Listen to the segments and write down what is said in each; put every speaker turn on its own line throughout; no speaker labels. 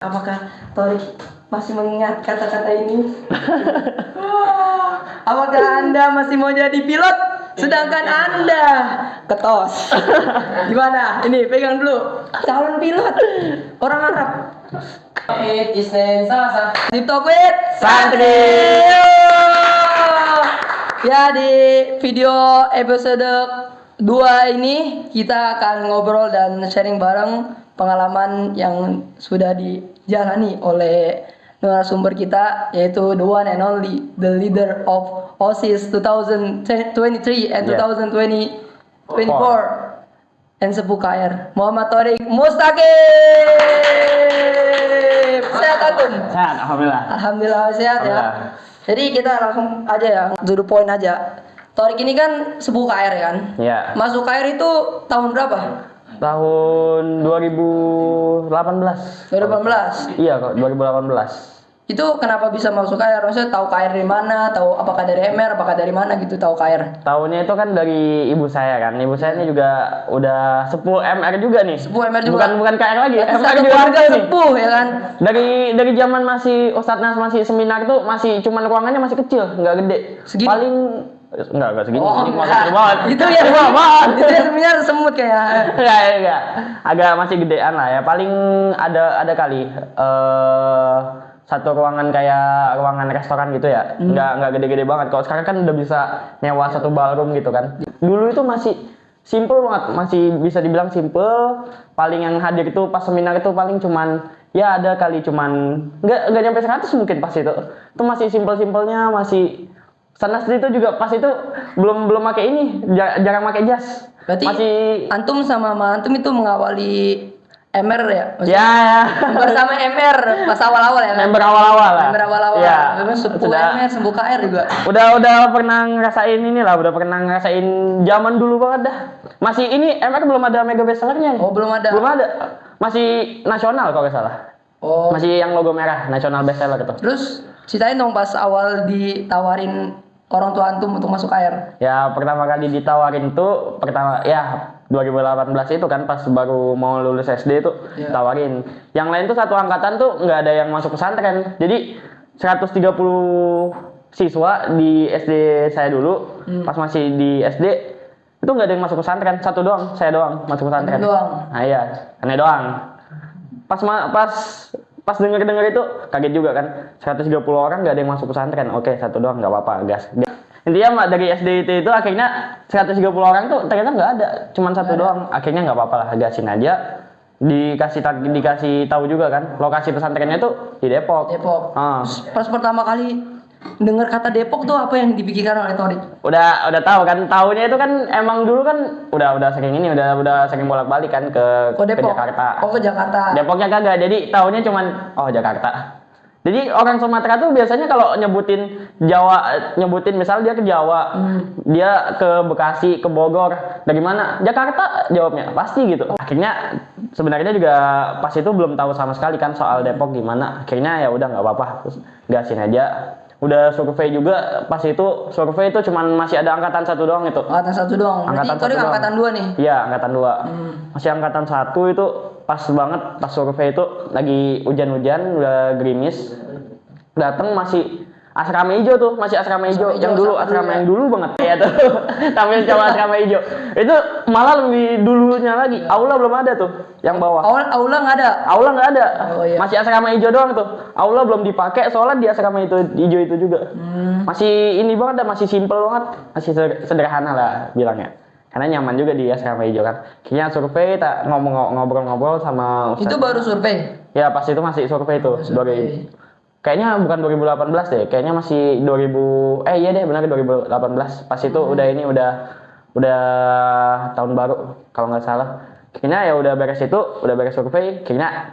Apakah Torik masih mengingat kata-kata ini? Apakah Anda masih mau jadi pilot? Sedangkan Anda ketos. Gimana? Ini pegang dulu. Calon pilot orang Arab. Sip Tokwit Santri. Ya, di video episode 2 ini kita akan ngobrol dan sharing bareng pengalaman yang sudah dijalani oleh narasumber kita, yaitu the one and only, the leader of OSIS 2023 and 2024 and Sepuh KR, Muhammad Torik Mustaqim. Sehat Antum?
Sehat, alhamdulillah.
Alhamdulillah sehat ya. Jadi kita langsung aja ya, to the point aja. Torik ini kan Sepuh KR kan?
Iya.
Masuk KR itu tahun berapa?
Tahun 2018.
2018.
Iya kok, 2018.
Itu kenapa bisa masuk KR? Maksudnya tahu KR dari mana? Tahu apakah dari MR, apakah dari mana gitu tahu KR?
Tahunnya itu kan dari ibu saya kan. Ibu saya ini juga udah sepuh MR juga nih.
Sepuh MR juga.
Bukan KR lagi.
Berarti
MR
satu
juga
keluarga
nih.
sepuh ya kan?
Dari zaman masih Ustadz Nas masih seminar tuh masih cuman ruangannya masih kecil, nggak gede.
Segini?
Paling enggak segini.
Oh,
Ini
enggak.
banget.
Itu ya
banget.
Itu ya sebenarnya semut kayak.
Enggak. Agak masih gedean lah ya. Paling ada kali satu ruangan kayak ruangan restoran gitu ya. Enggak gede-gede banget. Kalau sekarang kan udah bisa nyewa satu ballroom gitu kan. Dulu itu masih simple banget, masih bisa dibilang simple. Paling yang hadir itu pas seminar itu paling cuman ya ada kali cuman enggak nyampe 100 mungkin pas itu. Itu masih simpel-simpelnya, masih Sanas itu juga pas itu belum pakai ini, jarang pakai jas.
Berarti
masih
Antum sama Mama Antum itu mengawali MR ya? Maksudnya
ya
bersama MR pas awal-awal ya kan?
member awal-awal lah.
Member awal-awal.
Ya,
Memang Sepuh
sudah.
MR, Sepuh KR juga.
Udah pernah ngerasain inilah, udah pernah ngerasain zaman dulu banget dah. Masih ini MR belum ada mega bestsellernya nih.
Oh, belum ada.
Belum ada. Masih nasional kalau nggak salah.
Oh.
Masih yang logo merah, nasional bestseller gitu.
Terus ceritain dong pas awal ditawarin orang tua Antum untuk masuk KR.
Ya pertama kali ditawarin tuh 2018 itu kan pas baru mau lulus SD itu tawarin. Yang lain tuh satu angkatan tuh nggak ada yang masuk pesantren. Jadi 130 siswa di SD saya dulu pas masih di SD itu nggak ada yang masuk pesantren, satu doang, saya doang masuk pesantren.
Doang.
Nah iya, aneh doang. Pas denger itu kaget juga kan, 130 orang nggak ada yang masuk pesantren. Oke, satu doang nggak apa-apa, gas. Intinya dari SD itu akhirnya 130 orang tuh ternyata nggak ada, cuman satu doang. Akhirnya nggak apa-apa lah, gasin aja. Dikasih tahu juga kan, lokasi pesantrennya tuh di Depok.
Terus pas pertama kali dengar kata Depok tuh apa yang dipikirkan oleh Torik?
Udah tahu kan, tahunya itu kan emang dulu kan udah sering ini, udah sering bolak-balik kan ke Jakarta.
Oh, ke Jakarta.
Depoknya kagak, jadi tahunya cuman Jakarta. Jadi orang Sumatera tuh biasanya kalau nyebutin Jawa, misal dia ke Jawa, dia ke Bekasi, ke Bogor, dari mana? Jakarta jawabnya, pasti gitu. Akhirnya sebenarnya juga pas itu belum tahu sama sekali kan soal Depok gimana. Akhirnya ya udah nggak apa-apa, terus gasin aja. Udah survei juga, pas itu survei itu cuman masih ada angkatan 1 doang itu.
Angkatan 1 doang. Berarti Torik angkatan 2 nih.
Iya, angkatan 2. Masih angkatan 1 itu pas banget pas survei itu lagi hujan-hujan, udah gerimis. Datang masih asrama hijau tuh, masih asrama hijau yang dulu asrama yang dulu banget ya tuh. Tampil sama asrama hijau. Itu malah lebih dulunya lagi. Aula belum ada tuh yang bawah.
Aula nggak ada.
Aula nggak ada.
Oh, iya.
Masih asrama hijau doang tuh. Aula belum dipakai soalnya di asrama itu hijau itu juga. Masih ini banget dah, masih simple banget, masih sederhana lah bilangnya. Karena nyaman juga di asrama hijau kan. Kayaknya survei tak ngobrol-ngobrol sama Ustaz.
Itu baru survei.
Ya pas itu masih survei tuh. Kayaknya bukan 2018 deh, kayaknya masih 2000. Iya deh benar 2018. Pas itu udah tahun baru kalau nggak salah. Kayaknya ya udah beres survei, kayaknya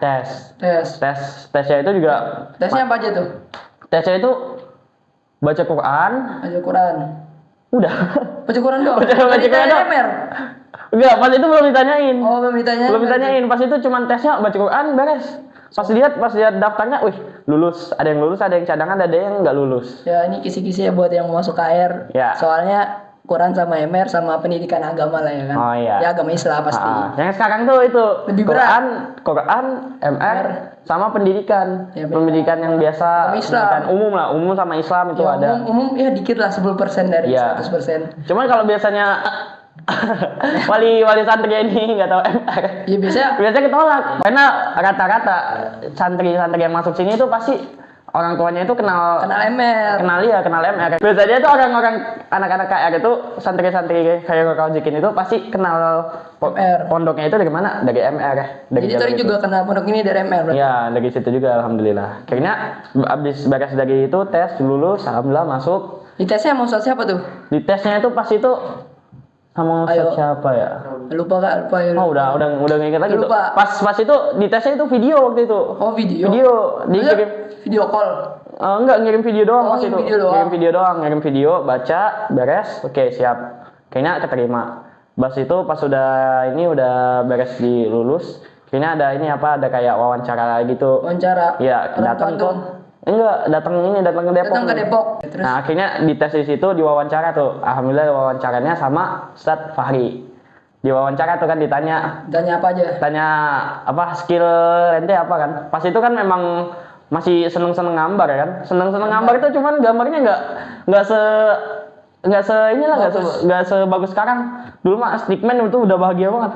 tesnya itu juga.
Tesnya apa aja tuh?
Tesnya itu baca Quran. Udah.
Baca Quran doang.
Baca Quran doang.
MR.
Enggak, pas itu belum ditanyain.
Oh, belum ditanyain.
Pas itu cuman tesnya baca Quran beres. Pas lihat daftarnya, wih, lulus. Ada yang lulus, ada yang cadangan, ada yang nggak lulus.
Ya, ini kisi-kisi ya buat yang mau masuk KR.
Ya.
Soalnya Quran sama MR sama pendidikan agama lah ya kan.
Oh, iya.
Ya agama Islam pasti.
Yang sekarang tuh itu
Lebih berat.
Quran, MR sama pendidikan.
Ya,
pendidikan yang biasa,
Sama Islam.
pendidikan umum lah, umum sama Islam itu
Ya,
ada.
umum ya dikit lah 10% dari
Iya.
100%.
Cuman kalau biasanya wali santri ini nggak tahu MR.
Ya
Biasanya ketolak karena rata-rata santri-santri yang masuk sini itu pasti orang tuanya itu kenal
MR.
kenal MR. Biasanya itu orang-orang anak-anak KR itu santri-santri kayak Rozikin itu pasti kenal
MR.
pondoknya itu dari mana? Dari MR. Dari
Jadi
jalur
Torik
itu.
juga kenal pondok ini dari MR berarti.
Iya, dari situ juga alhamdulillah. Akhirnya abis beres dari itu tes lulus, alhamdulillah masuk.
Di tesnya mau Ustaz siapa tuh?
Di tesnya itu pas itu sama
Ayo.
Ustadz siapa ya?
Lupa Kak, lupa ya.
Oh udah nginget lagi tuh.
Lupa.
Pas itu di tesnya itu video waktu itu.
Oh video.
Video
Maksudnya
dikirim.
video call.
Enggak ngirim video doang
Oh,
pas
ngirim
itu.
video doang.
Ngirim video, baca, beres, oke siap. Kayaknya keterima. Pas itu pas udah beres di lulus, kayaknya ada kayak wawancara gitu.
Wawancara.
Iya,
Orang
datang
Bandung.
tuh. Enggak, datang ke Depok.
Datang ke
nih.
Depok. Terus
Nah, akhirnya di tes di situ diwawancara tuh. Alhamdulillah wawancaranya sama Ustadz Fahri. Diwawancara tuh kan ditanya
tanya apa aja?
apa skill ente apa kan. Pas itu kan memang masih seneng-seneng gambar kan. Seneng-seneng gambar itu cuman gambarnya nggak sebagus sekarang. Dulu mah stickman itu udah bahagia banget.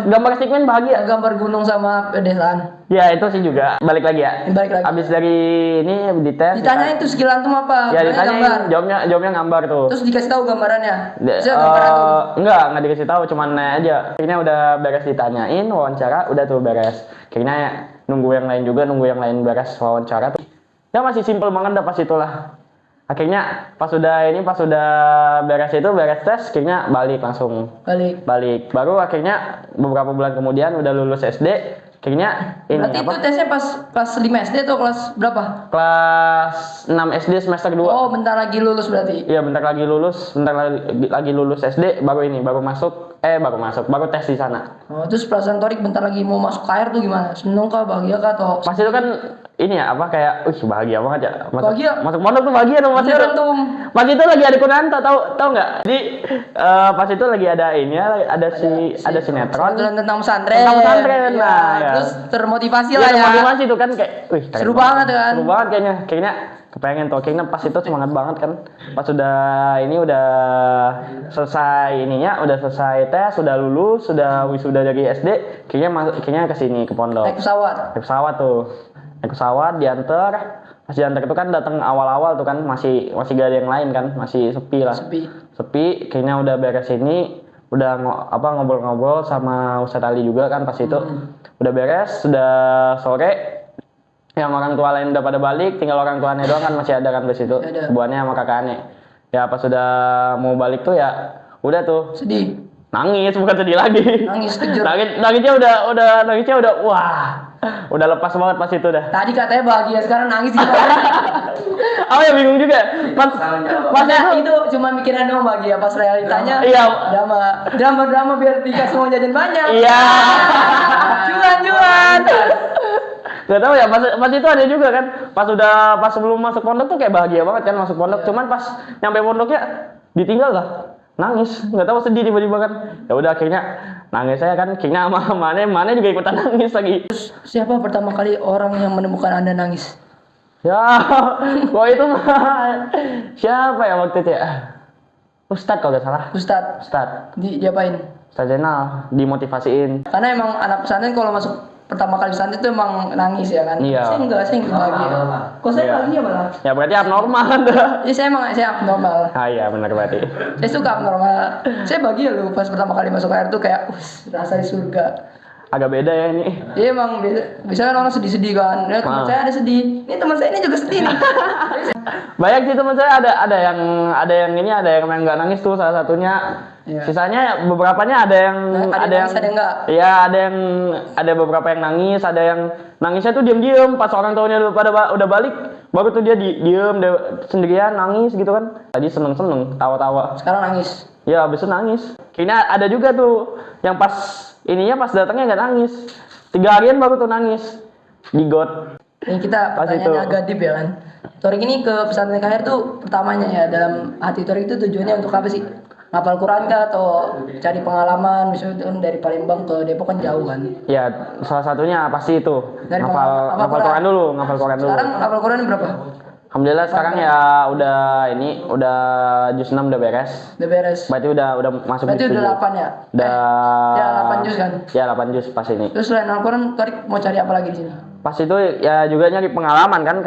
Gambar stickman bahagia.
Gambar gunung sama pedesaan.
Ya itu sih juga. Balik lagi ya.
Balik lagi.
Abis dari ini dites.
Ditanyain tuh skill antum apa?
Ya
Gambar.
ditanyain. Jawabnya gambar tuh.
Terus dikasih tahu gambarannya. Bisa gambar antum.
Enggak dikasih tahu, cuman nanya aja. Akhirnya udah beres ditanyain, wawancara udah tuh beres. Akhirnya nunggu yang lain beres wawancara tuh. Ya masih simpel banget dah pas itulah. Akhirnya pas udah beres tes, akhirnya balik langsung. Balik. Baru akhirnya beberapa bulan kemudian udah lulus SD, akhirnya ini
Berarti itu tesnya pas 5 SD atau kelas berapa?
Kelas 6 SD semester 2.
Oh, bentar lagi lulus berarti.
Iya, bentar lagi lulus SD, baru tes di sana.
Oh, terus perasaan Torik bentar lagi mau masuk KR tuh gimana? Seneng kah, bahagia kah atau
Pas itu kan ini ya kayak bahagia banget ya.
Bahagia.
Masuk pondok tuh bahagia dong pas itu.
Antum.
Pas itu lagi ada Kunanta, tahu nggak? Jadi pas itu lagi ada ini ya, ada sinetron
tentang pesantren.
Tentang pesantren,
Iya,
nah, ya.
Terus termotivasi
Iya,
lah ya.
motivasi tuh kan kayak keren
Seru banget kan?
Seru banget kayaknya kepengen tuh. Kayaknya pas itu semangat banget kan. Pas udah selesai tes, udah lulus, sudah wisuda dari SD, kayaknya ke sini ke pondok.
Naik pesawat.
Naik pesawat diantar. Pas diantar itu kan datang awal-awal tuh kan masih gak ada yang lain kan, masih sepi lah. Sepi, kayaknya udah beres ini, udah ngobrol-ngobrol sama Ustadz Ali juga kan pas itu. Udah beres, sudah sore. Yang orang tua lain udah pada balik, tinggal orang tuanya doang kan masih ada kan di situ. Buannya sama kakaknya. Ya pas sudah mau balik tuh ya udah tuh
Sedih.
nangis, bukan sedih lagi.
Nangis kejer.
Nagisnya udah wah. Udah lepas banget pas itu dah.
Tadi katanya bahagia, sekarang nangis gimana?
Aku ya bingung juga. Pas
itu cuma mikiran doang bahagia, pas realitanya
Iya.
drama biar dikasih mau jajan banyak.
Iya.
Jualan.
Gak tahu ya, pas itu ada juga kan. Pas sebelum masuk pondok tuh kayak bahagia banget kan masuk pondok. Cuman pas nyampe pondoknya ditinggal lah. Nangis, nggak tahu sedih tiba-tiba kan. Ya udah akhirnya nangis saya kan, kayaknya sama Mane juga ikutan nangis lagi.
Terus siapa pertama kali orang yang menemukan Anda nangis?
Ya, wah itu mah siapa ya waktu itu ya? Ustadz kalau nggak salah. Ustadz.
Diapain?
Ustadz Zainal dimotivasiin.
Karena emang anak pesantren kalau masuk pertama kali pesantren itu emang nangis ya kan?
Iya.
Saya enggak bahagia. Kok saya
Iya.
bahagia malah?
Ya berarti abnormal dah.
Ya saya abnormal.
Ah iya benar berarti.
Saya suka abnormal. Saya bahagia loh pas pertama kali masuk air tuh kayak rasa di surga.
Agak beda ya ini.
Iya emang bisa kan orang sedih-sedih kan. Ya, teman saya ada sedih. Ini teman saya ini juga sedih nih.
Banyak sih teman saya ada yang memang nggak nangis tuh salah satunya.
Iya.
Sisanya beberapanya ada yang
ada enggak.
Iya, ada beberapa yang nangis, ada yang nangisnya tuh diam-diam pas orang tuanya udah balik, baru tuh dia diem sendirian nangis gitu kan. Tadi seneng-seneng, tawa-tawa.
Sekarang nangis.
Ya, abis itu nangis. Kayaknya ada juga tuh yang pas datangnya nggak nangis. 3 harian baru tuh nangis. Di got.
Ini kita pertanyaannya agak deep ya kan. Torik ini ke pesantren KR tuh pertamanya ya dalam hati Torik itu tujuannya untuk apa sih? ngapal Quran kah atau cari pengalaman misalnya dari Palembang ke Depok kan jauh kan.
Ya, salah satunya pasti itu.
Dari
Ngapal
Quran.
Quran dulu, ngapal Quran dulu.
Sekarang ngapal Quran berapa?
Alhamdulillah sekarang ya udah juz 6 udah beres.
Udah beres.
Berarti udah masuk
Berarti
juz
udah
7.
8 ya?
Udah
Ya 8 juz kan?
Ya 8 juz pas ini.
Terus selain Al-Quran, Torik mau cari apa lagi di sini?
Pas itu ya juga nyari pengalaman kan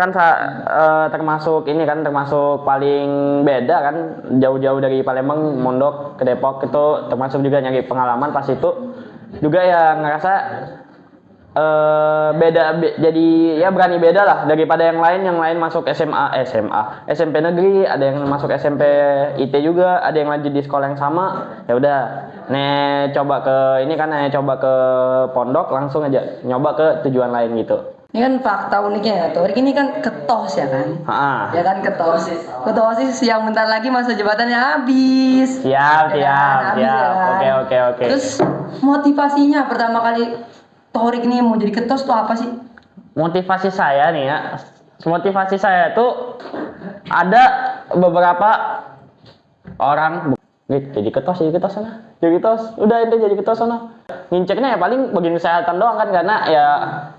termasuk ini kan termasuk paling beda kan, jauh-jauh dari Palembang mondok ke Depok itu termasuk juga nyari pengalaman. Pas itu juga ya ngerasa jadi ya berani beda lah daripada yang lain masuk SMP negeri, ada yang masuk SMP IT juga, ada yang lanjut di sekolah yang sama. Ya udah coba ke pondok, langsung aja nyoba ke tujuan lain gitu.
Ini kan fakta uniknya ya, Torik ini kan ketos ya kan? Ya kan ketos. Ketos yang bentar lagi masa jabatannya habis.
Siap.
Ya kan?
Oke.
Terus motivasinya pertama kali Torik ini mau jadi ketos tuh apa sih?
Motivasi saya nih ya, motivasi saya tuh ada beberapa orang jadi ketos sana. Jadi ketos, udah ente jadi ketos sana. Ngincernya ya paling bagian kesehatan doang kan, karena ya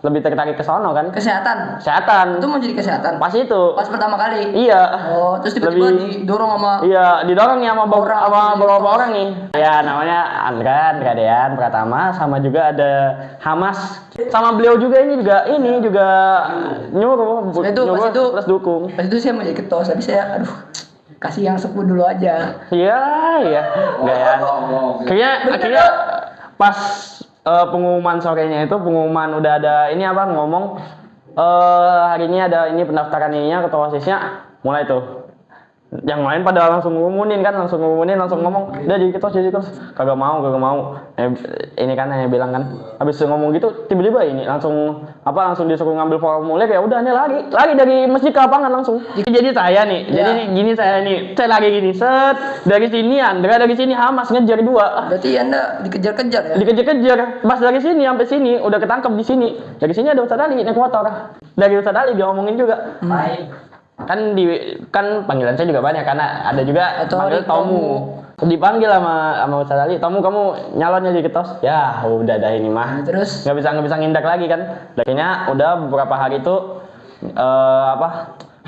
lebih tertarik ke sono kan.
Kesehatan.
Kesehatan.
Itu mau jadi kesehatan.
Pas itu.
Pas pertama kali.
Iya.
Oh, terus tiba-tiba didorong sama.
Iya, didorong ya sama beberapa orang nih. Ya namanya Andra Dean Pratama, sama juga ada Hamas. Sama beliau juga juga nyuruh
Pas itu
plus dukung.
Pas itu saya mau jadi ketos, tapi saya kasih yang sepuh dulu aja.
Iya. Enggak ya. Akhirnya pas pengumuman sorenya itu udah ada ngomong hari ini ada pendaftaran ininya, ketua OSIS-nya mulai tuh. Yang lain pada langsung ngomong, udah jadi ketua. Kagak mau. Ini kan hanya bilang kan, habis ngomong gitu tiba-tiba ini langsung disuruh ngambil formulir, ya udah lari dari masjid ke lapangan langsung. Jadi saya nih, saya lari gini, set dari sini Andra, dari sini Hamas ngejar dua.
Berarti Anda dikejar-kejar ya?
Dikejar-kejar, pas dari sini sampai sini udah ketangkep di sini. Dari sini ada Ustadz Ali naik motor. Dari Ustadz Ali dia ngomongin juga. Kan panggilan saya juga banyak karena ada juga panggil Tomu. Dipanggil sama Ustadz Ali, Tomu kamu nyalon jadi ketos. Ya udah dah ini mah.
Terus
nggak bisa ngindak lagi kan. Akhirnya udah beberapa hari itu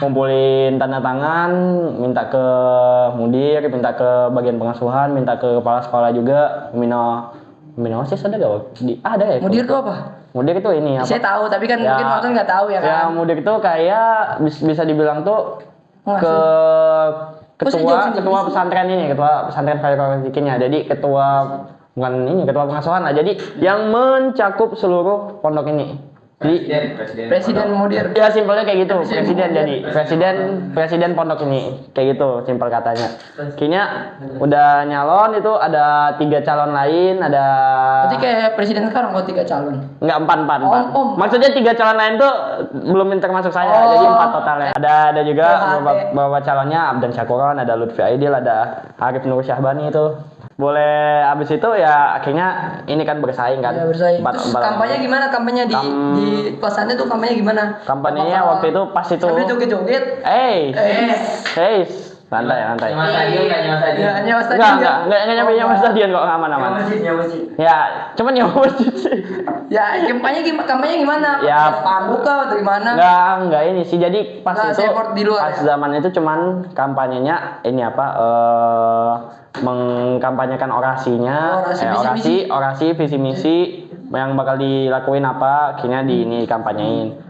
ngumpulin tanda tangan, minta ke mudir, minta ke bagian pengasuhan, minta ke kepala sekolah juga, Mino OSIS ada gak? Ada ya.
Mudir itu apa?
Mudir itu ini apa?
Saya tahu, tapi kan
Ya,
mungkin nonton nggak tahu ya kan?
Ya mudir itu kayak bisa dibilang tuh ketua pesantren Khairul Rezekinya. Jadi ketua pengasuhan lah. Jadi yang mencakup seluruh pondok ini. Jadi
Presiden mudir.
Ya simpelnya kayak gitu, presiden pondok ini kayak gitu simpel katanya. Kayaknya udah nyalon itu ada 3 calon lain, ada.
Berarti kayak presiden sekarang kok 3 calon?
Enggak, 4.
Oh.
Maksudnya 3 calon lain tuh belum termasuk saya, jadi 4 totalnya. Ada juga beberapa calonnya, Abdan Syakuron, ada Lutfi Aidil, ada Arif Nur Syahbani itu. Boleh, abis itu ya akhirnya ini kan bersaing kan.
Ya, bersaing. Terus kampanye gimana? Kampanye di kosannya tuh kampanye gimana?
Kampanyenya waktu itu pas itu.
Sambil joget-joget.
Santai.
Nyawa stadion nggak nyawa stadion?
Ya, nyawa stadion.
Enggak nyampe nyawa stadion kok, aman.
Nyawa masjid.
Ya, cuman nyawa masjid sih.
Ya, kampanye gimana?
Ya,
Spanduk atau gimana?
Enggak ini sih. Jadi pas
Nggak,
itu
di luar,
pas zaman itu cuman kampanyenya ini mengkampanyekan orasinya, orasi visi misi yang bakal dilakuin apa, akhirnya ini kampanyein.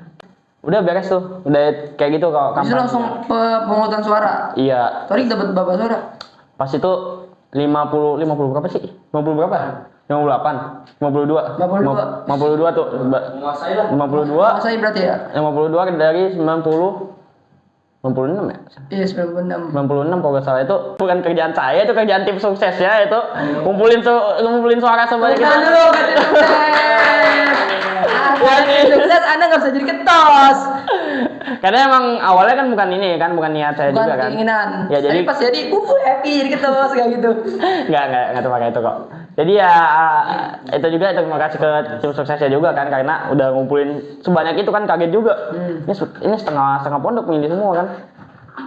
Udah beres tuh, udah kayak gitu kok
Bisa
kampanye.
langsung pemungutan suara.
Iya.
Torik dapat berapa suara?
Pas itu 50 berapa sih? 50 berapa? 58, 52 tuh.
Menguasai lah.
52.
Saya berarti ya?
52 dari 96 ya?
Iya, 96.
96 kalau nggak salah. Itu bukan kerjaan saya, itu kerjaan tim sukses ya. Itu ngumpulin suara sebanyak itu.
Bukan dulu, kan tim sukses. Anda nggak bisa jadi ketos.
Karena emang awalnya kan bukan niat saya juga kan.
Keinginan.
Ya, jadi
tapi pas jadi happy jadi ketos kayak gitu.
Enggak terima kasih itu kok. Jadi ya itu juga terima kasih ke tim suksesnya juga kan, karena udah ngumpulin sebanyak itu kan, kaget juga. Ini setengah pondok milih semua kan.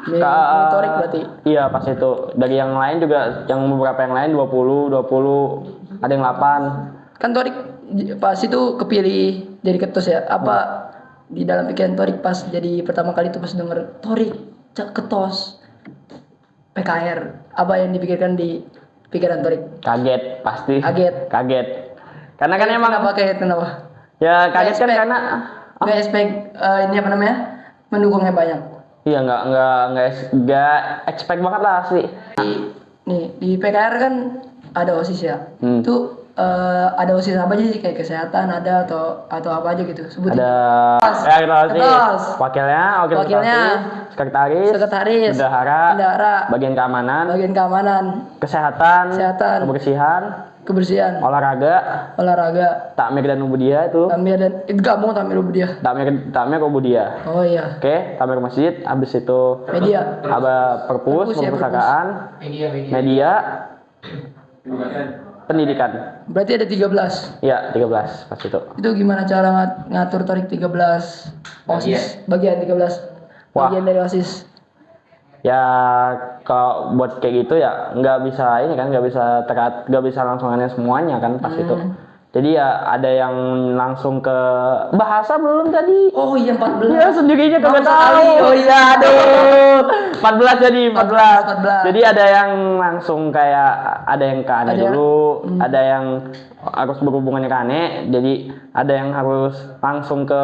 Monitorik berarti.
Iya pas itu. Dari yang lain juga, yang beberapa yang lain 20, ada yang 8.
Kan Torik pas itu kepilih jadi ketus ya. Apa di dalam pikiran Torik pas jadi pertama kali itu pas denger Torik ketos PKR, apa yang dipikirkan di pikiran Torik?
Kaget pasti.
Kaget.
Karena kan emang
Kenapa kaget, kenapa?
ya kaget kan
expect.
karena
Nggak expect ini apa namanya, mendukungnya banyak.
iya nggak expect banget lah asli.
Di PKR kan ada OSIS ya. Itu ada OSIS apa aja sih, kayak kesehatan ada atau apa aja gitu, sebutin.
Ada kita
Ketos.
wakilnya, sekretaris, bendahara, bagian keamanan, kesehatan,
kebersihan,
olahraga, takmir dan ubudiyah itu.
Tamir dan gabung Tamir Ubudiyah.
Takmir ubudiyah.
Oh iya.
Oke, takmir masjid, habis itu
Media.
perpus,
Perpus ya,
perpustakaan, media, pendidikan.
Berarti ada 13.
Ya, 13 pas itu.
Itu gimana cara ngatur Torik 13 OSIS, bagian 13
Wah.
bagian dari OSIS?
Ya kalau buat kayak gitu ya nggak bisa ini kan, nggak bisa langsungannya semuanya kan pas itu. Jadi ya ada yang langsung ke bahasa belum tadi.
Oh iya 14.
Ya sendirinya kagak
Bangsa
tahu.
kali.
Oh iya aduh. 14 jadi 14.
14.
Jadi ada yang langsung kayak ada yang ke aneh
Ada yang-
dulu, ada yang harus berhubungannya ke aneh. Jadi ada yang harus langsung ke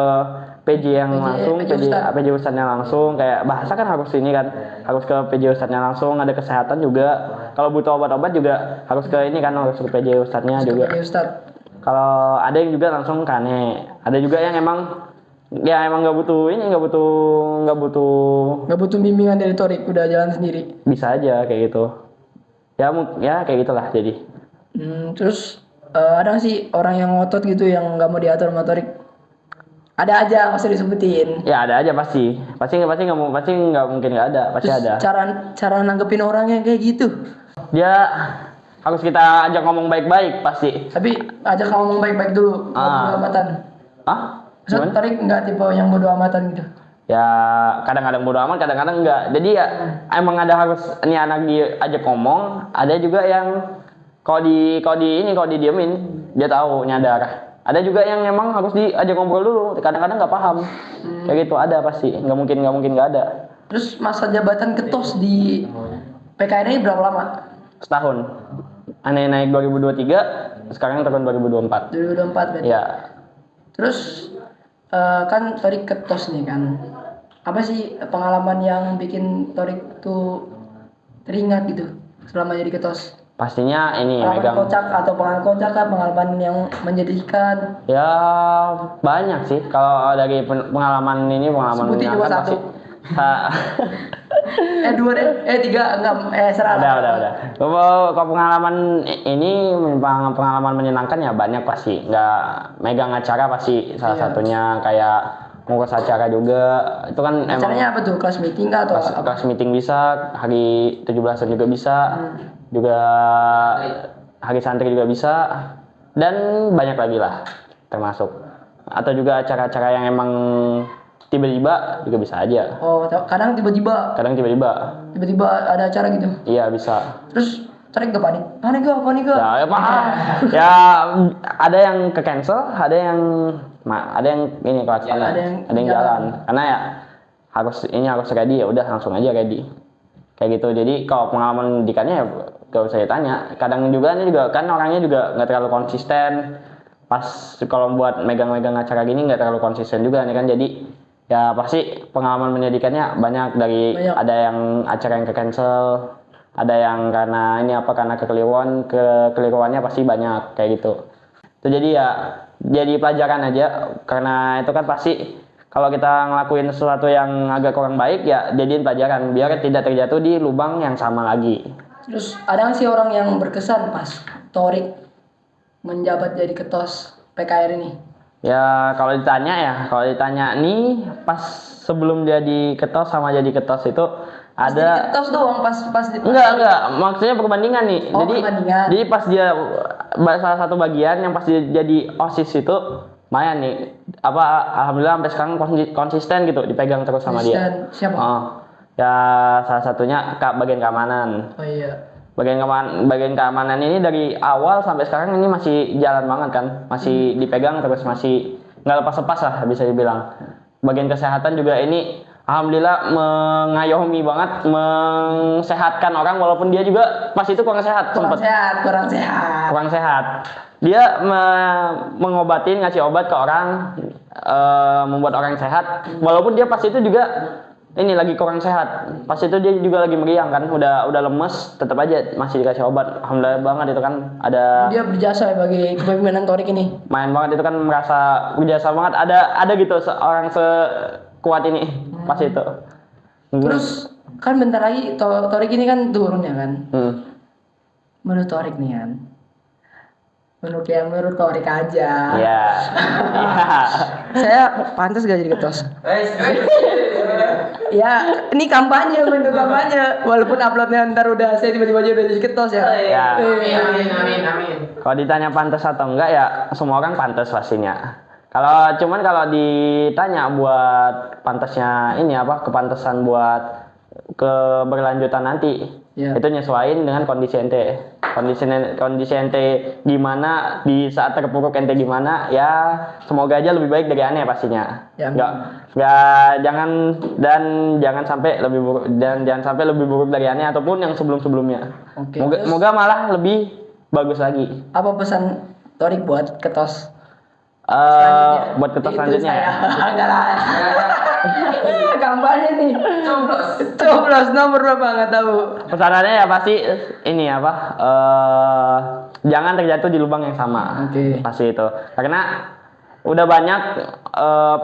PJ yang langsung, PJ Ustadznya langsung, kayak bahasa kan harus ini kan, harus ke PJ Ustadznya langsung, ada kesehatan juga. Kalau butuh obat-obat juga harus ke ini kan, harus ke PJ Ustadznya juga.
Sebagai Ustadz.
Kalau ada yang juga langsung kane, ada juga yang emang nggak butuh ini, nggak butuh
bimbingan dari Torik, udah jalan sendiri.
bisa aja kayak gitu. Ya kayak gitulah jadi.
Terus ada nggak sih orang yang ngotot gitu yang nggak mau diatur sama Torik? Ada aja, nggak usah disebutin.
Ya ada aja pasti nggak mungkin nggak ada, pasti
Terus
ada.
cara nanggepin orang yang kayak gitu.
Dia harus kita ajak ngomong baik-baik pasti.
Tapi ajak ngomong baik-baik dulu, nggak bodo amatan. Maksud
Gimana?
Torik nggak tipe yang bodo amatan gitu.
Ya kadang-kadang bodo amat, kadang-kadang enggak. Jadi ya emang ada harus ini anak diajak ngomong, ada juga yang kalau didiemin dia tahu, nyadar. Ada juga yang emang harus diajak ngobrol dulu, kadang-kadang nggak paham. Kayak gitu ada pasti, nggak mungkin nggak ada.
Terus masa jabatan ketos di PKR ini berapa lama?
Setahun. Aneh naik 2023, sekarang tahun 2024.
2024 berarti.
Ya.
Terus kan Torik ketos nih kan. Apa sih pengalaman yang bikin Torik tuh teringat gitu selama jadi ketos?
Pastinya ini
Pengalaman
megang.
kocak atau pengalaman kocak kan, pengalaman yang menyedihkan.
Ya banyak sih kalau dari pengalaman
Sebutin cuma
menyenangkan
satu.
Dua deh.
Tiga, enggak, serah.
Udah. Kalau pengalaman ini pengalaman menyenangkan ya banyak pasti. Nggak megang acara pasti salah satunya, kayak ngurus acara juga. Itu kan
Acaranya apa tuh? Kelas meeting kah atau apa?
kelas meeting bisa, hari 17-an juga bisa. Juga hari santri juga bisa. Dan banyak lagi lah termasuk. Atau juga acara-acara yang emang tiba-tiba juga bisa aja.
Oh, kadang tiba-tiba ada acara gitu.
Iya bisa.
Terus Torik gak panik gak?
Ya paham. Ya ada yang ke cancel, ada yang ini kelas
Ada yang
jalan. Karena ya harus ready, ya udah langsung aja ready. Kayak gitu. Jadi kalau pengalaman pendidikannya ya gak usah ditanya. Kadang juga ini juga kan orangnya juga nggak terlalu konsisten. Pas kalau buat megang-megang acara gini nggak terlalu konsisten juga nih kan. Jadi ya pasti pengalaman menyedihkannya banyak. Ada yang acara yang ke cancel, ada yang karena kekeliruannya pasti banyak kayak gitu. Itu jadi pelajaran aja, karena itu kan pasti kalau kita ngelakuin sesuatu yang agak kurang baik ya jadiin pelajaran biar tidak terjatuh di lubang yang sama lagi.
Terus ada nggak sih orang yang berkesan pas Torik menjabat jadi ketos PKR ini?
Ya kalau ditanya nih pas sebelum dia di ketos sama jadi ketos itu
Pas
ada
jadi ketos doang pas
enggak maksudnya perbandingan nih.
Oh, perbandingan.
Jadi pas dia salah satu bagian yang pas dia jadi OSIS itu lumayan nih, alhamdulillah sampai sekarang konsisten gitu, dipegang terus sama dia.
Siapa?
Ya salah satunya bagian keamanan.
Oh iya.
Bagian keamanan ini dari awal sampai sekarang ini masih jalan banget kan, masih dipegang terus, masih nggak lepas-lepas lah bisa dibilang. Bagian kesehatan juga ini alhamdulillah mengayomi banget, mensehatkan orang walaupun dia juga pas itu kurang sehat,
Kurang sehat.
kurang sehat. Dia mengobatin, ngasih obat ke orang, membuat orang sehat walaupun dia pas itu juga ini lagi kurang sehat. Pas itu dia juga lagi meriang kan, udah lemes, tetap aja masih dikasih obat. Alhamdulillah banget itu kan, ada
Dia berjasa ya bagi kepemimpinan Torik ini.
main banget itu kan, merasa berjasa banget, ada gitu orang sekuat ini pas itu.
Terus kan bentar lagi Torik ini kan turun ya kan.
Hmm.
Menurut Torik nih kan. Menurut Torik aja.
Ya.
Saya pantas gak jadi ketos? Ya, ini kampanye, bentuk kampanye. Walaupun uploadnya ntar udah saya tiba-tiba aja udah jadi ketos ya.
Ya.
Amin.
Kalau ditanya pantas atau enggak ya semua orang pantas pastinya. Kalau ditanya buat pantasnya ini apa, kepantasan buat keberlanjutan nanti,
Ya.
itu nyesuaiin dengan kondisi ente. Kondisi ente gimana, di saat terpuruk ente gimana, ya semoga aja lebih baik dari aneh pastinya.
Ya,
Jangan sampai lebih buruk dari aneh ataupun yang sebelumnya.
Oke.
Moga malah lebih bagus lagi.
Apa pesan Torik buat ketos?
Buat ketos
Itu
selanjutnya ya.
saya. Enggak lah. Kampanye nih. Coblos nomor berapa nggak tahu.
Pesanannya ya pasti ini apa, jangan terjatuh di lubang yang sama.
Oke.
Pasti itu, karena udah banyak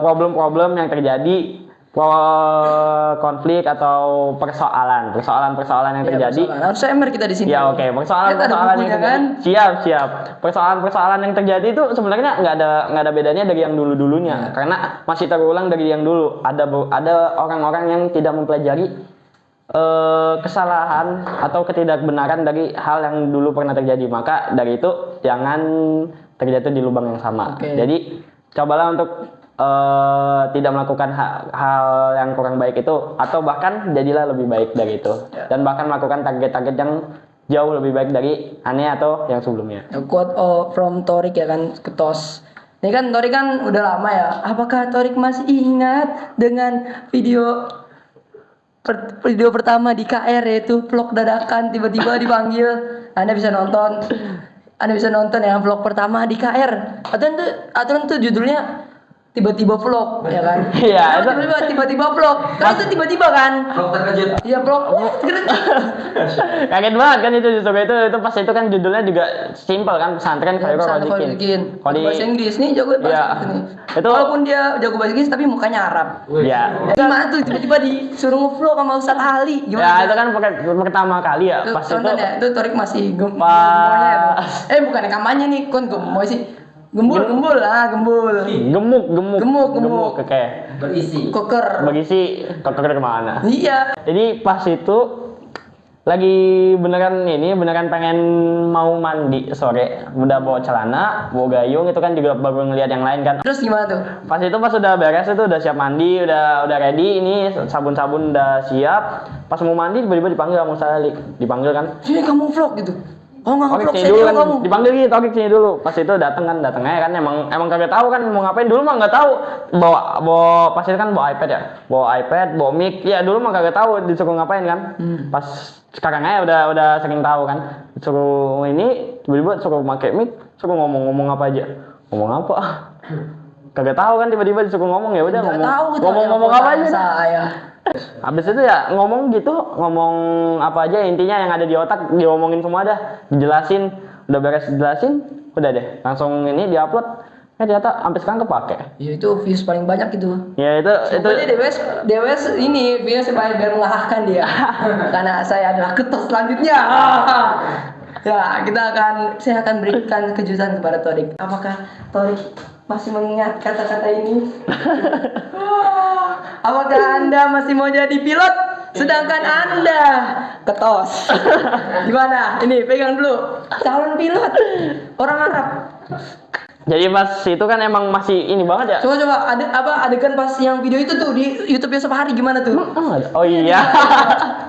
problem-problem yang terjadi, konflik atau persoalan yang terjadi.
Harusnya emer kita di sini.
Ya oke, persoalan
Kita ada
yang
bukunya,
terjadi.
kan?
Siap. Persoalan yang terjadi itu sebenarnya nggak ada bedanya dari yang dulunya, karena masih terulang dari yang dulu. Ada orang-orang yang tidak mempelajari kesalahan atau ketidakbenaran dari hal yang dulu pernah terjadi. Maka dari itu jangan terjatuh di lubang yang sama.
Oke.
Jadi cobalah untuk tidak melakukan hal yang kurang baik itu, atau bahkan jadilah lebih baik dari itu, dan bahkan melakukan target-target yang jauh lebih baik dari aneh atau yang sebelumnya.
Quote from Torik ya kan, ketos. Ini kan Torik kan udah lama ya. Apakah Torik masih ingat dengan video pertama di KR, yaitu vlog dadakan tiba-tiba dipanggil? Anda bisa nonton ya vlog pertama di KR. Atau itu judulnya tiba-tiba vlog ya kan?
Iya,
Kenapa tiba-tiba vlog. Kan itu tiba-tiba kan?
Vlog terkejut.
Iya vlog.
Kaget banget kan itu justru itu pas itu kan judulnya juga simple kan, pesantren Khairul Rodikin.
Kalau bahasa Inggris nih jago bahasa
Iya.
Inggris nih.
Itu-
Walaupun dia jago bahasa Inggris tapi mukanya Arab.
Ya.
Gimana tuh tiba-tiba disuruh ngevlog sama Ustadz Ali?
Ya
Gimana?
itu kan pertama kali ya,
Itu
pas itu.
tonton ya, itu Torik masih gemoy
Pas-
ya. Bukan kampanye nih, kon gemoy sih. Gembul.
Gemuk oke.
Berisi.
Koker.
Berisi kotor kemana.
Iya.
Jadi pas itu lagi beneran pengen mau mandi sore, udah bawa celana, bawa gayung, itu kan juga baru ngeliat yang lain kan.
Terus gimana tuh?
Pas udah beres, itu udah siap mandi, udah ready, ini sabun udah siap. Pas mau mandi tiba-tiba dipanggil sama Ustaz Ali. Dipanggil kan.
Sini kamu vlog gitu. Oh nggak
Oke,
vlog
sini
saya
dulu
dulu
kan,
kamu.
dipanggil gitu, oke sini dulu. Pas itu datang aja kan, emang kagak tahu kan mau ngapain, dulu mah nggak tahu. Bawa pas itu kan bawa iPad ya, bawa mic, ya dulu mah kagak tahu disuruh ngapain kan. Pas sekarang aja udah sering tahu kan, disuruh ini tiba-tiba suruh pakai mic, suruh ngomong apa aja, ngomong apa? Kagak tahu kan, tiba-tiba disuruh ngomong, ya udah
Nggak tahu gitu.
ngomong apa aja.
Saya.
Habis itu ya ngomong apa aja, intinya yang ada di otak diomongin semua dah, dijelasin, udah beres dijelasin, udah deh, langsung ini diupload, ternyata sampai sekarang kepake.
Ya itu views paling banyak itu.
Ya itu
Pokoknya DWS ini views supaya biar mengalahkan dia. Karena saya adalah ketos selanjutnya. Ya, saya akan berikan kejutan kepada Torik. Apakah Torik masih mengingat kata-kata ini? Apakah Anda masih mau jadi pilot? Sedangkan Anda ketos. Gimana? Ini pegang dulu. Calon pilot orang Arab.
Jadi pas itu kan emang masih ini banget ya.
Coba ada apa adegan pas yang video itu tuh di YouTube Yusuf Hari gimana tuh?
Oh iya.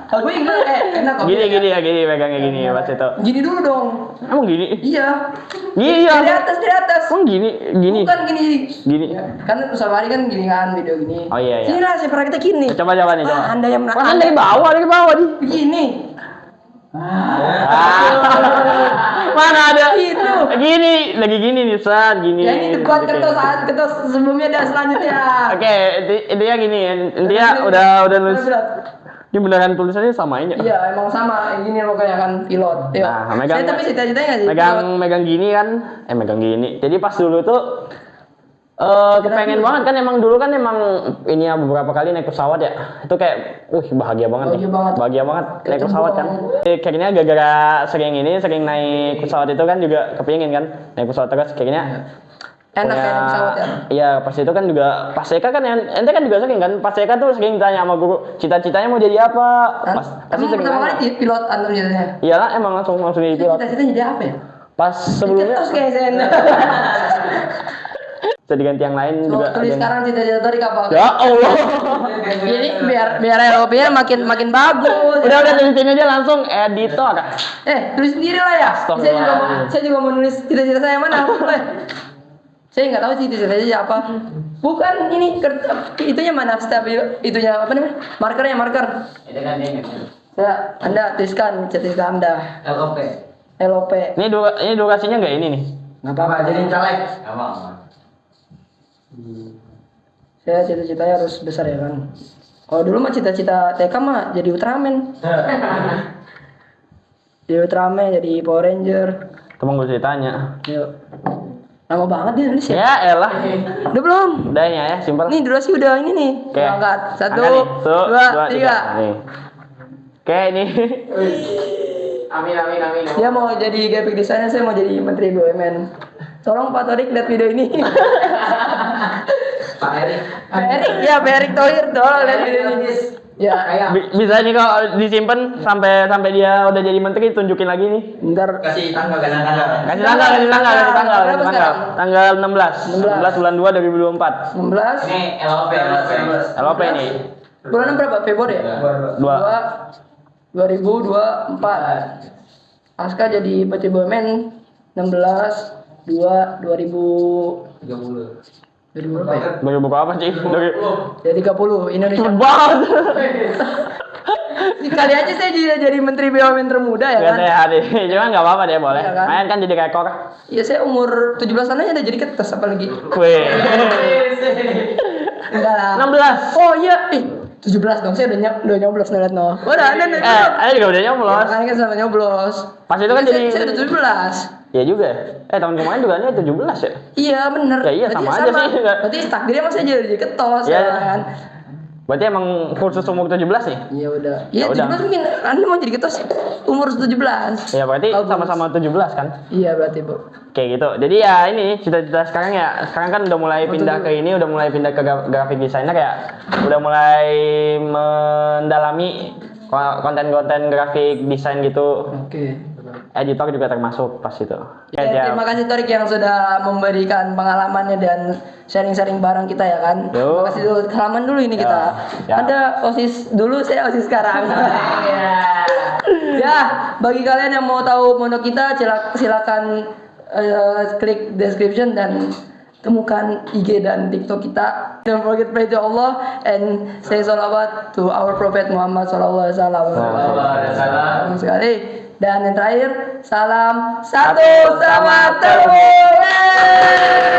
Gue ingat enak kok.
Gini ya, gini megangnya gini pas itu.
Gini dulu dong.
Emang gini?
Iya.
Iya.
Di atas.
Emang gini.
Bukan gini.
Gini.
Ya, kan Yusuf Hari kan gini kan video gini.
Oh iya.
Sini lah, pernah kita gini.
Coba nih, coba.
Anda yang
Wah, dari bawah nih.
Begini.
Mana ada
Itu.
Gini, lagi gini nih, San, gini.
Ya ini debat ketos sebelumnya dan selanjutnya.
Oke, intinya gini, intinya udah nulis. Ini beneran tulisannya samain ya?
Iya, emang sama. Gini pokoknya kan pilot. Yuk.
Nah, megang.
Saya tapi cita-citanya nggak sih?
Megang gini kan, megang gini. Jadi pas dulu tuh kepengen banget kan emang dulu kan emang ini ya beberapa kali naik pesawat ya. Itu kayak bahagia banget nih. Bahagia banget naik pesawat kan. Kayaknya gara-gara sering naik pesawat itu kan juga kepingin kan naik pesawat terus kayaknya
enak
punya,
kayak naik pesawat ya.
Iya, pas itu kan juga pas TK kan ente kan juga sering kan. Pas TK tuh sering tanya sama guru, cita-citanya mau jadi apa? Pasti
Emang
sering
pertama
nanya.
kali pilot antum jadinya.
Iyalah emang langsung jadi pilot.
Cita-citanya jadi apa ya?
Pas sebelumnya
Ketos kayak saya.
bisa diganti yang lain juga.
Tulis sekarang cita-cita Torik apa?
Ya Allah.
Ini biar LOP-nya makin bagus.
Udah tulisin aja langsung editor.
Tulis sendiri lah ya. Saya juga mau nulis cita-cita saya mana? Saya nggak tahu sih cita-citanya apa. Bukan ini itunya mana? Itunya apa namanya? Marker.
Itu kan ini.
Ya, Anda tuliskan cita-cita Anda. LOP.
Ini durasinya nggak ini nih.
Nggak apa-apa.
Jadi caleg. Emang.
Saya cita-citanya harus besar ya kan. Kalau dulu mah cita-cita TK mah jadi Ultraman. Jadi Ultraman, jadi Power Ranger.
Tunggu gue ceritanya.
Yuk. Lama banget dia nulis ya.
Ya elah.
Udah belum?
Udah ini ya, simpel.
Nih durasi udah ini nih.
Oke.
Angkat. 1,
Angkat nih.
2, 3.
Nih. Oke ini.
Amin.
Dia mau jadi graphic designer, saya mau jadi menteri BUMN. Tolong Pak Torik lihat video ini.
Pak Erik.
Pak Erik Thohir, tolong lihat video ini. Ya,
Bisa nih kalau disimpan sampai dia udah jadi menteri tunjukin lagi nih.
bentar.
Kasih tanggal.
Kasih tanggal.
Berapa sekarang?
Tanggal 16 bulan 2 2024.
16.
Ini LOP.
LOP nih.
Bulan berapa? Februari ya? 2024. Aska jadi menteri BUMN 16 2 2000 berapa ya?
2000 apa sih?
Jadi 30 Indonesia.
Banget.
Kali aja saya jadi menteri BUMN termuda ya
Gak
kan?
sehat nih. Cuma nggak apa-apa deh boleh.
Iya kan?
Main kan jadi rekor.
Iya saya umur 17 tahun aja udah jadi ketes apalagi.
Wih.
Enggak lah.
16.
Oh iya, 17 dong. Saya udah nyoblos nih lihat no. Udah ada.
Ada juga udah nyoblos.
Kan sama nyoblos.
Pas itu kan jadi.
Saya udah 17.
Iya juga. Tahun kemarin juga 17 ya.
Iya bener.
Ya iya, sama aja sih.
Berarti takdirnya masih jadi ketos
Iya.
ya kan.
Berarti emang khusus umur 17 nih?
Iya udah.
Ya
Iya 17 mungkin Anda mau jadi ketos umur 17.
Ya berarti
Bagus.
sama-sama 17 kan?
Iya berarti Bu.
Kayak gitu. Jadi ya ini cita-cita sekarang ya. Sekarang kan udah mulai pindah ke ini, udah mulai pindah ke graphic designer ya. Udah mulai mendalami konten-konten grafik desain gitu.
Oke.
Editor juga termasuk pas itu.
Ya, terima kasih Torik yang sudah memberikan pengalamannya dan sharing-sharing bareng kita ya kan.
Yo.
Terima kasih dulu. Salaman dulu ini kita.
Ya.
Ada OSIS dulu, saya OSIS sekarang. Ya, bagi kalian yang mau tahu pondok kita silakan klik description dan temukan IG dan TikTok kita. Don't forget pray to Allah and say salawat to our Prophet Muhammad sallallahu alaihi wasallam. Sekali. Dan yang terakhir, salam satu sama terus.